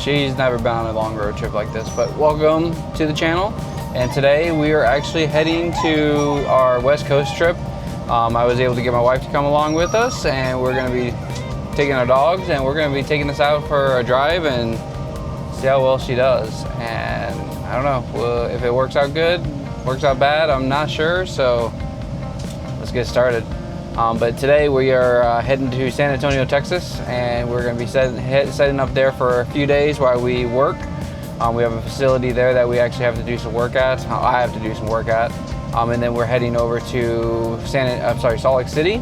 she's never been on a long road trip like this. But welcome to the channel. And today we are actually heading to our West Coast trip. I was able to get my wife to come along with us, and we're going to be taking our dogs, and we're going to be taking this out for a drive and see how well she does. And I don't know, well, if it works out good, works out bad, I'm not sure. So let's get started. But today we are heading to San Antonio, Texas, and we're going to be setting up there for a few days while we work. We have a facility there that we actually have to do some work at. I have to do some work at. And then we're heading over to Salt Lake City,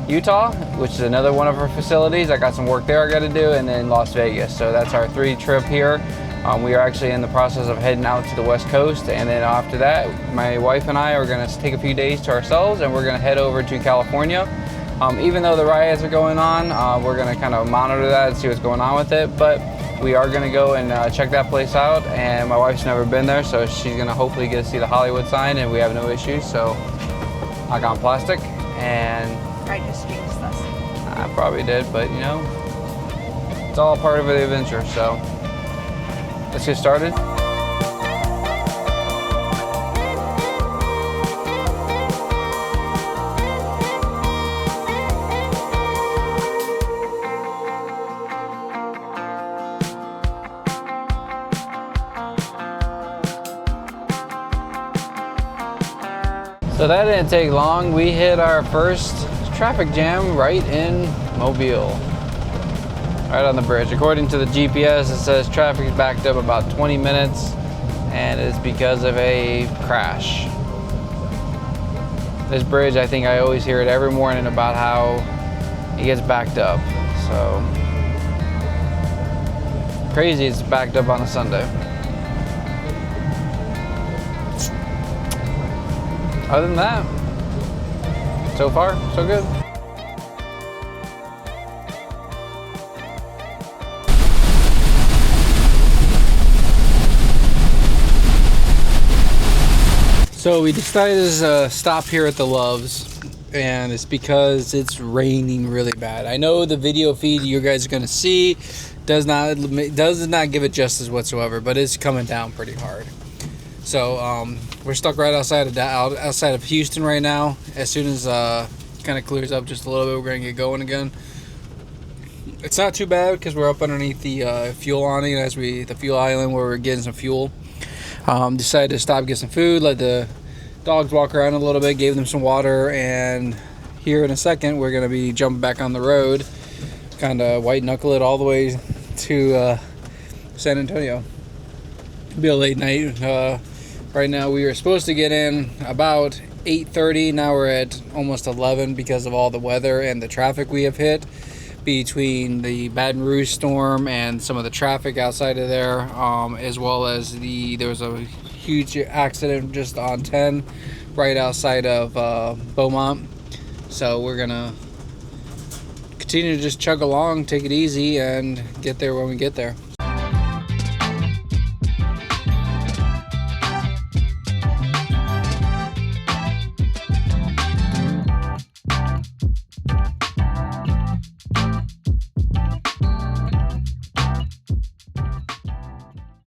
Utah, which is another one of our facilities. I got some work there I got to do, and then Las Vegas. So that's our 3 trip here. We are actually in the process of heading out to the West Coast, and then after that, my wife and I are going to take a few days to ourselves, and we're going to head over to California. Even though the riots are going on, we're going to kind of monitor that and see what's going on with it. But we are going to go and check that place out, and my wife's never been there, so she's going to hopefully get to see the Hollywood sign, and we have no issues. So knock on plastic. And I just jinxed us. I probably did, but you know, it's all part of the adventure. So let's get started. So that didn't take long. We hit our first traffic jam right in Mobile, right on the bridge. According to the GPS, it says traffic is backed up about 20 minutes, and it's because of a crash. This bridge, I think I always hear it every morning about how it gets backed up. So crazy it's backed up on a Sunday. Other than that, so far, so good. So we decided to stop here at the Loves, and it's because it's raining really bad. I know the video feed you guys are gonna see does not give it justice whatsoever, but it's coming down pretty hard. So we're stuck right outside of Houston right now. As soon as kind of clears up just a little bit, we're gonna get going again. It's not too bad because we're up underneath the fuel awning, the fuel island where we're getting some fuel. Decided to stop, get some food, let the dogs walk around a little bit, gave them some water, and here in a second we're gonna be jumping back on the road, kind of white knuckle it all the way to San Antonio. It'll be a late night. Right now we were supposed to get in about 8:30. Now we're at almost 11 because of all the weather and the traffic we have hit between the Baton Rouge storm and some of the traffic outside of there, as well as there was a huge accident just on 10 right outside of Beaumont. So we're gonna continue to just chug along, take it easy, and get there when we get there.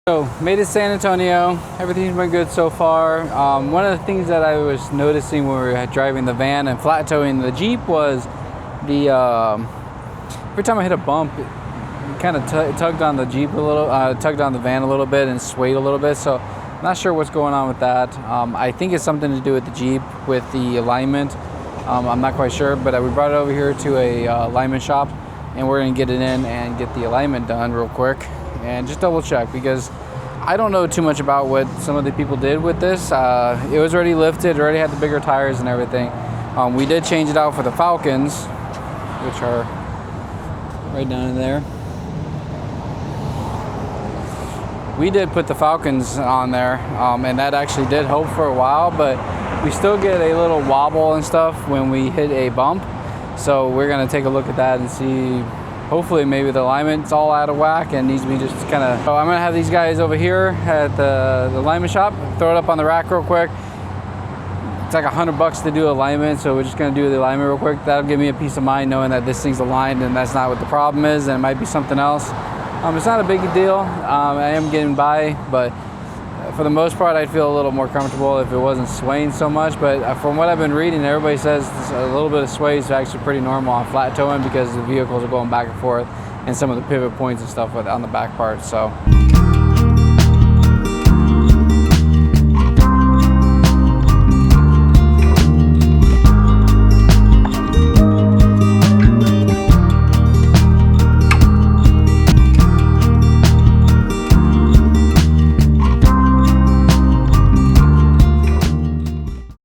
So made it to San Antonio. Everything's been good so far. One of the things that I was noticing when we were driving the van and flat towing the Jeep was the every time I hit a bump, it kind of tugged on the Jeep a little, tugged on the van a little bit and swayed a little bit. So I'm not sure what's going on with that. I think it's something to do with the Jeep, with the alignment. I'm not quite sure, but we brought it over here to a alignment shop, and we're gonna get it in and get the alignment done real quick and just double check, because I don't know too much about what some of the people did with this. It was already lifted, already had the bigger tires and everything. We did change it out for the Falcons, which are right down in there. We did put the Falcons on there, and that actually did help for a while, but we still get a little wobble and stuff when we hit a bump. So we're gonna take a look at that and see. Hopefully maybe the alignment's all out of whack and needs to be just kind of... So I'm gonna have these guys over here at the alignment shop, throw it up on the rack real quick. It's like $100 to do alignment, so we're just gonna do the alignment real quick. That'll give me a peace of mind knowing that this thing's aligned and that's not what the problem is, and it might be something else. It's not a big deal. I am getting by, but for the most part, I'd feel a little more comfortable if it wasn't swaying so much. But from what I've been reading, everybody says a little bit of sway is actually pretty normal on flat towing because the vehicles are going back and forth and some of the pivot points and stuff on the back part. So.